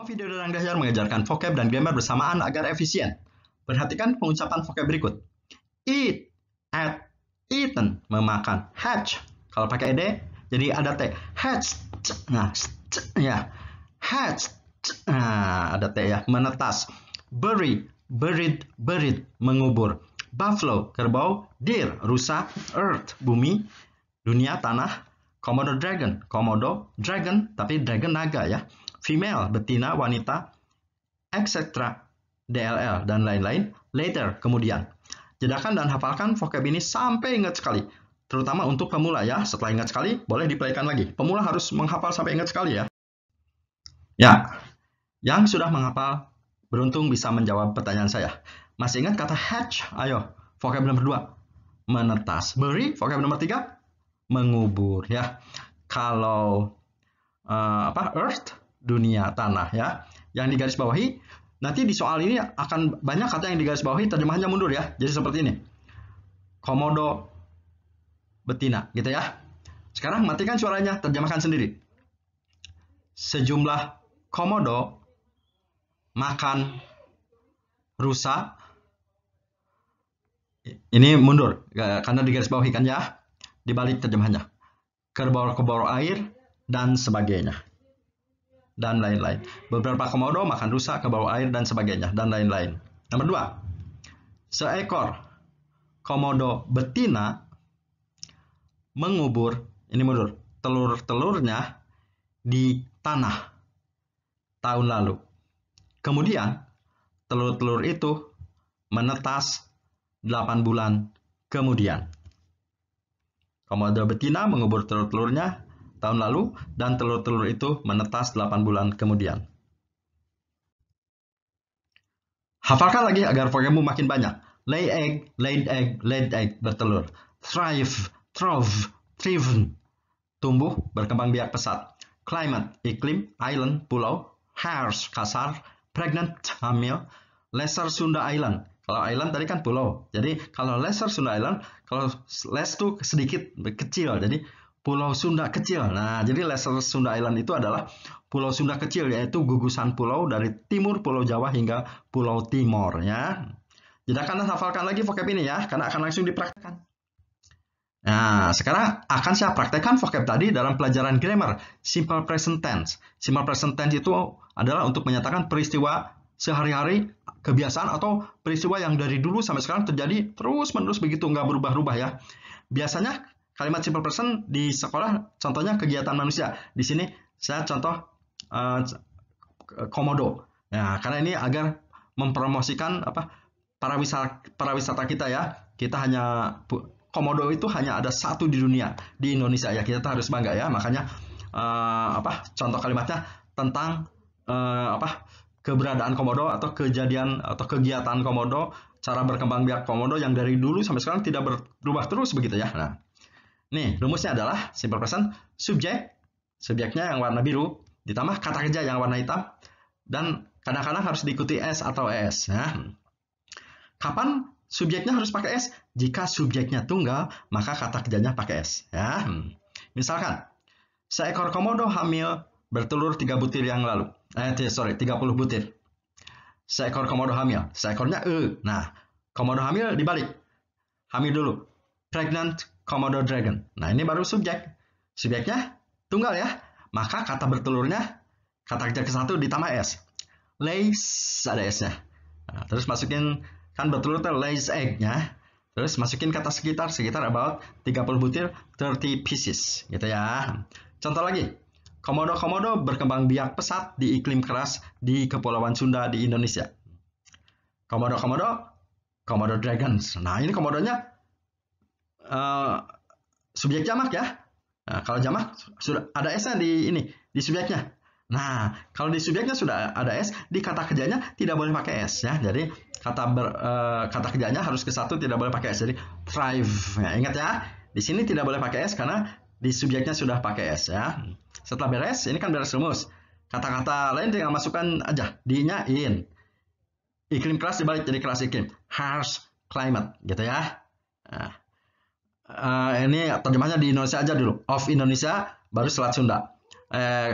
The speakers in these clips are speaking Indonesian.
Video dan Dahsyar mengajarkan vocab dan grammar bersamaan agar efisien. Perhatikan pengucapan vocab berikut. Eat, ate, eaten, memakan. Hatch, kalau pakai ed, jadi ada t. Hatch, nah, ya. Hatch, nah, ada t ya. Menetas. Bury, buried, buried, mengubur. Buffalo, kerbau. Deer, rusa. Earth, bumi. Dunia, tanah. Komodo dragon, komodo, dragon, tapi dragon naga ya. Female, betina, wanita, etc. DLL, dan lain-lain. Later, kemudian. Jedakan dan hafalkan vocab ini sampai ingat sekali. Terutama untuk pemula ya. Setelah ingat sekali, boleh diplaykan lagi. Pemula harus menghafal sampai ingat sekali ya. Ya, yang sudah menghafal, beruntung bisa menjawab pertanyaan saya. Masih ingat kata hatch? Ayo, vocab nomor 2. Menetas. Bury, vocab nomor 3. Mengubur ya. Kalau earth, dunia, tanah ya. Yang digarisbawahi, nanti di soal ini akan banyak kata yang digarisbawahi, terjemahannya mundur ya. Jadi seperti ini. Komodo, betina gitu ya. Sekarang matikan suaranya, terjemahkan sendiri. Sejumlah komodo makan rusa. Ini mundur karena digarisbawahi kan ya. Dibalik terjemahannya. Kerbau-kerbau air dan sebagainya. Dan lain-lain. Beberapa komodo makan rusa, kerbau air, dan sebagainya, dan lain-lain. Nomor 2. Seekor komodo betina mengubur, ini mundur, telur-telurnya di tanah tahun lalu. Kemudian, telur-telur itu menetas 8 bulan kemudian. Komodo betina mengubur telur-telurnya tahun lalu, dan telur-telur itu menetas 8 bulan kemudian. Hafalkan lagi agar vocabmu makin banyak. Lay egg, laid egg, laid egg, bertelur. Thrive, throve, thriven, tumbuh, berkembang biak pesat. Climate, iklim, island, pulau. Harsh, kasar. Pregnant, hamil. Lesser Sunda Island. Kalau island tadi kan pulau. Jadi kalau Lesser Sunda Island, kalau less itu sedikit, kecil. Jadi Pulau Sunda kecil. Nah, jadi Lesser Sunda Island itu adalah Pulau Sunda kecil, yaitu gugusan pulau dari timur Pulau Jawa hingga Pulau Timor ya. Jadi akan hafalkan lagi vocab ini ya, karena akan langsung dipraktekkan. Nah, sekarang akan saya praktekkan vocab tadi dalam pelajaran grammar simple present tense. Simple present tense itu adalah untuk menyatakan peristiwa sehari-hari, kebiasaan atau peristiwa yang dari dulu sampai sekarang terjadi terus-menerus begitu, nggak berubah-ubah ya. Biasanya kalimat simple present di sekolah contohnya kegiatan manusia. Di sini saya contoh komodo. Nah, karena ini agar mempromosikan para wisata kita ya. Kita hanya komodo itu hanya ada satu di dunia, di Indonesia ya. Kita harus bangga ya. Makanya contoh kalimatnya tentang keberadaan komodo atau kejadian atau kegiatan komodo, cara berkembang biak komodo yang dari dulu sampai sekarang tidak berubah terus begitu ya. Nah, nih, rumusnya adalah simple present, subjeknya yang warna biru, ditambah kata kerja yang warna hitam, dan kadang-kadang harus diikuti S atau ES. Ya. Kapan subjeknya harus pakai S? Jika subjeknya tunggal, maka kata kerjanya pakai S. Ya. Misalkan, seekor komodo hamil bertelur 3 butir yang lalu. 30 butir. Seekor komodo hamil. Seekornya E. Nah, komodo hamil dibalik. Hamil dulu. Pregnant komodo dragon. Nah, ini baru subjek. Subjeknya tunggal ya. Maka kata bertelurnya, kata kerja ke-1 ditambah S. Lays, ada S-nya. Nah, terus masukin, kan bertelur itu lays egg-nya. Terus masukin kata sekitar about 30 butir, 30 pieces. Gitu ya. Contoh lagi. Komodo-komodo berkembang biak pesat di iklim keras di Kepulauan Sunda di Indonesia. Komodo dragons. Nah, ini komodonya subjek jamak ya. Nah, kalau jamak sudah ada S-nya di subjeknya. Nah, kalau di subjeknya sudah ada S, di kata kerjanya tidak boleh pakai S ya. Jadi kata kerjanya harus ke-1, tidak boleh pakai S. Jadi thrive. Ya, ingat ya. Di sini tidak boleh pakai S karena di subjeknya sudah pakai S ya. Setelah beres, ini kan beres rumus. Kata-kata lain tinggal masukkan aja. D-nya in. Iklim keras dibalik jadi keras iklim. Harsh climate gitu ya. Nah, ini terjemahnya di Indonesia aja dulu. Of Indonesia, baru Selat Sunda.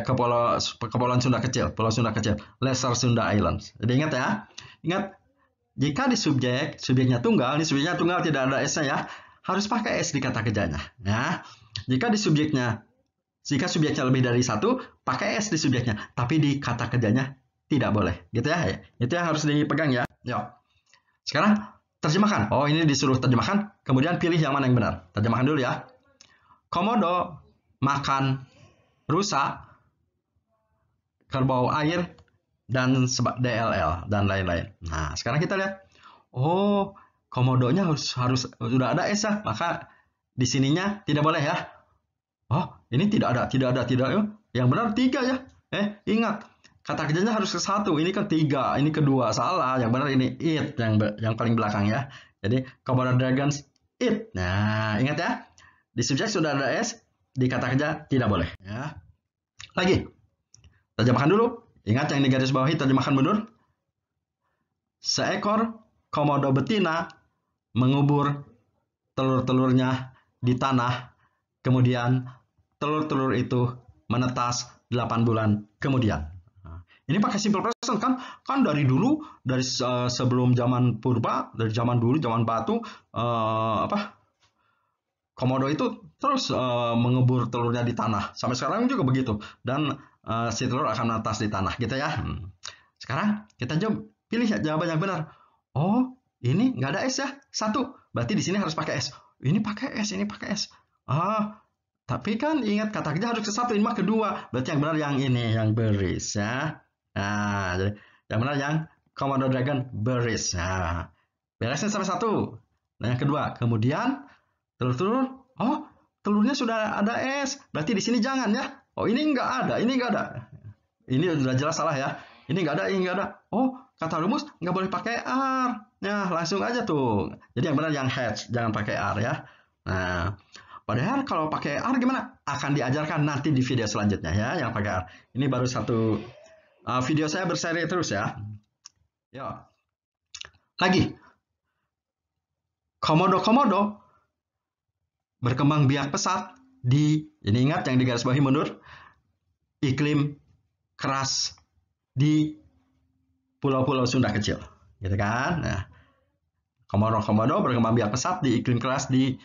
Kepulauan Sunda Kecil, Pulau Sunda Kecil, Lesser Sunda Islands. Jadi ingat ya, ingat jika di subjeknya tunggal, tidak ada s-nya ya, harus pakai s di kata kerjanya. Ya, jika subjeknya lebih dari satu, pakai s di subjeknya, tapi di kata kerjanya tidak boleh, gitu ya. Itu yang harus dipegang ya. Yuk. Sekarang terjemahkan. Oh, ini disuruh terjemahkan, kemudian pilih yang mana yang benar. Terjemahkan dulu ya. Komodo makan rusa, kerbau air, dan DLL dan lain-lain. Nah, sekarang kita lihat. Oh, komodonya harus sudah ada s ya, maka di sininya tidak boleh ya. Oh, ini tidak ada. Yang benar 3 ya. Ingat, kata kerjanya harus ke 1. Ini kan 3, ini kedua. Salah. Yang benar ini it yang paling belakang ya. Jadi Komodo dragons it. Nah, ingat ya. Di subjek sudah ada s, di kata kerja tidak boleh ya. Lagi. Terjemahkan dulu. Ingat yang di garis bawahi, terjemahkan mundur. Seekor komodo betina mengubur telur-telurnya di tanah, kemudian telur-telur itu menetas 8 bulan kemudian. Nah, ini pakai simple present kan dari dulu, dari sebelum zaman purba, dari zaman dulu, zaman batu, komodo itu terus mengubur telurnya di tanah. Sampai sekarang juga begitu. Dan si telur akan menetas di tanah gitu ya. Sekarang kita pilih jawaban yang benar. Oh, ini nggak ada S ya. 1. Berarti di sini harus pakai S. Ini pakai S, ini pakai S. Tapi kan ingat kata kerja harus ke 1, ini mah kedua. Berarti yang benar yang ini, yang berries ya. Nah, jadi yang benar yang Komodo dragon berries. Nah, beresnya sampai 1. Nah, yang kedua, kemudian telur-telur. Oh, telurnya sudah ada S. Berarti di sini jangan ya. Oh, ini nggak ada, ini nggak ada. Ini sudah jelas salah ya. Ini nggak ada, ini nggak ada. Oh, kata rumus nggak boleh pakai R. Nah, langsung aja tuh. Jadi yang benar yang hatch, jangan pakai R ya. Nah, padahal kalau pakai R gimana? Akan diajarkan nanti di video selanjutnya ya, yang pakai R. Ini baru satu video saya berseri terus ya. Yuk. Lagi. Komodo-komodo berkembang biak pesat di, ini ingat yang di garis bawahi mundur, iklim keras di pulau-pulau Sunda Kecil, gitu kan? Nah, komodo berkembang biak pesat di iklim keras di,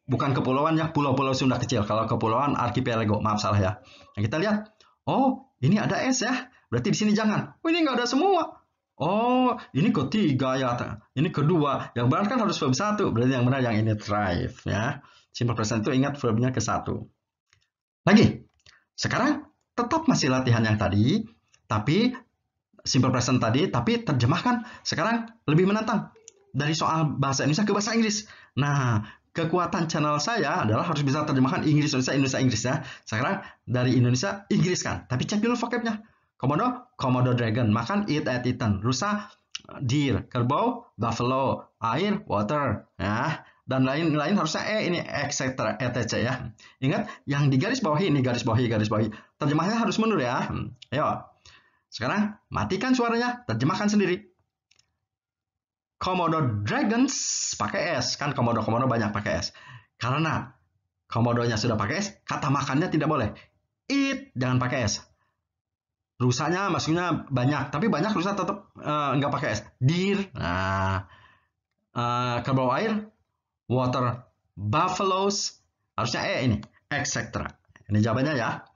bukan kepulauan ya, pulau-pulau Sunda Kecil. Kalau kepulauan archipelago, maaf salah ya. Nah, kita lihat, oh ini ada S ya, berarti di sini jangan. Oh ini nggak ada semua. Oh ini ketiga ya, ini kedua. Yang benar kan harus verb 1, berarti yang benar yang ini thrive ya. Simple present itu ingat verbnya ke 1. Lagi, sekarang tetap masih latihan yang tadi, tapi simple present tadi, tapi terjemahkan sekarang lebih menantang. Dari soal bahasa Indonesia ke bahasa Inggris. Nah, kekuatan channel saya adalah harus bisa terjemahkan Inggris Indonesia Inggris ya. Sekarang dari Indonesia Inggris kan, tapi cek dulu vocabnya. Komodo dragon, makan eat at eaten. Rusa deer, kerbau buffalo, air water ya. Dan lain-lain harusnya ini etc ya. Ingat yang di garis bawahi ini garis bawahi. Terjemahnya harus mundur ya. Ayo. Sekarang matikan suaranya, terjemahkan sendiri. Komodo dragons pakai S, kan komodo banyak pakai S. Karena komodonya sudah pakai S, kata makannya tidak boleh. Eat jangan pakai S. Rusanya maksudnya banyak, tapi banyak rusa tetap nggak pakai S. Deer, kerbau air, water, buffaloes, harusnya ini, etc. Ini jawabannya ya.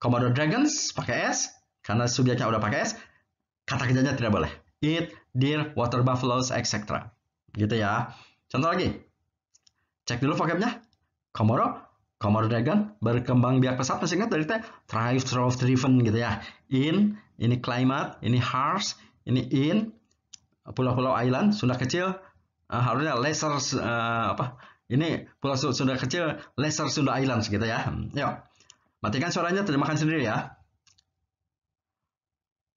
Komodo dragons pakai S, karena subjeknya udah pakai S, kata kerjanya tidak boleh. Eat, deer, water buffaloes, etc. Gitu ya. Contoh lagi. Cek dulu vocabnya. Komodo dragon berkembang biak pesat, masih ingat dari thrive, driven gitu ya. In, ini climate, ini harsh, ini in, pulau-pulau island, Sunda Kecil, harusnya lesser, ini pulau Sunda Kecil, lesser Sunda Islands gitu ya. Yuk, matikan suaranya, terjemahkan sendiri ya.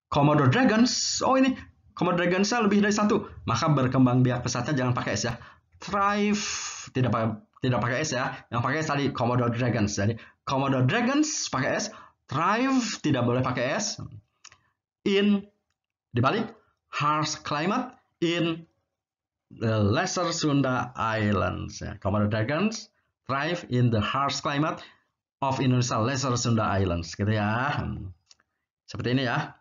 Komodo dragons, oh ini Komodo dragonsnya lebih dari 1, maka berkembang biak pesatnya jangan pakai S ya. Thrive tidak pakai S ya. Yang pakai S tadi Komodo dragons. Jadi Komodo dragons pakai S, thrive tidak boleh pakai S. In dibalik, harsh climate in the lesser Sunda Islands. Ya. Komodo dragons thrive in the harsh climate of Indonesia Lesser Sunda Islands gitu ya. Seperti ini ya.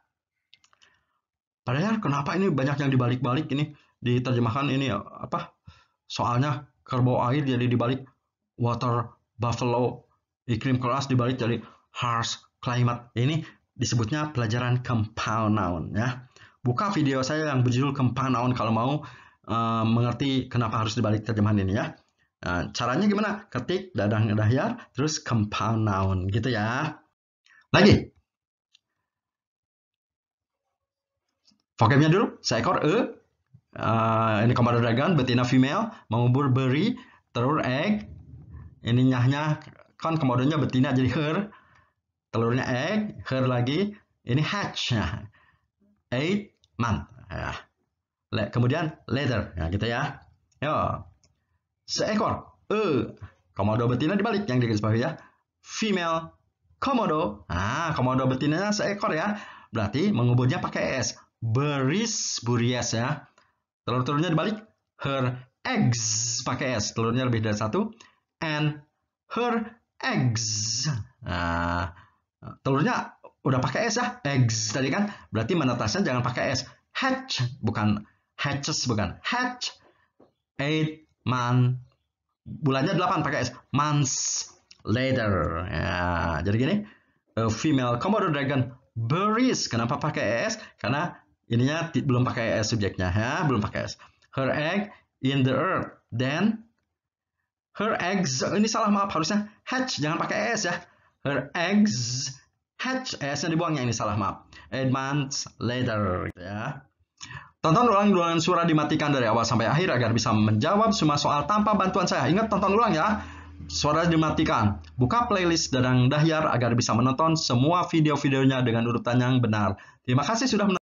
Padahal kenapa ini banyak yang dibalik-balik ini diterjemahkan ini apa? Soalnya kerbau air jadi dibalik water buffalo, iklim keras dibalik jadi harsh climate. Ini disebutnya pelajaran compound noun ya. Buka video saya yang berjudul compound noun kalau mau mengerti kenapa harus dibalik terjemahan ini ya. Caranya gimana? Ketik dadang dahyar terus compound noun gitu ya. Lagi. Vocabnya dulu, seekor ini Komodo dragon, betina female, mengubur beri, telur egg. Ini nyahnya kan komodonya betina jadi her, telurnya egg, her lagi. Ini hatch, 8 month. Ya. Kemudian leather, ya gitu ya. Yo, seekor komodo betina dibalik yang digarisbawahi ya. Female komodo, komodo betinanya seekor ya. Berarti menguburnya pakai s. Beris buries ya. Telur-telurnya dibalik. Her eggs pakai s. Telurnya lebih dari satu. And her eggs. Nah, telurnya udah pakai s ya. Eggs tadi kan. Berarti menetesnya jangan pakai s. Hatch bukan hatches bukan. Hatch 8 month. Bulannya 8 pakai s. Months later. Ya, jadi gini. A female Komodo dragon berries. Kenapa pakai s? Karena ininya belum pakai s subjeknya ya, belum pakai s. Her egg in the earth. Then her eggs, ini salah maaf harusnya hatch, jangan pakai s ya. Her eggs hatch, s-nya dibuangnya, ini salah maaf. 8 months later gitu ya. Tonton ulang suara dimatikan dari awal sampai akhir agar bisa menjawab semua soal tanpa bantuan saya. Ingat tonton ulang ya. Suara dimatikan. Buka playlist Dadang Dahyar agar bisa menonton semua video-videonya dengan urutan yang benar. Terima kasih sudah menonton.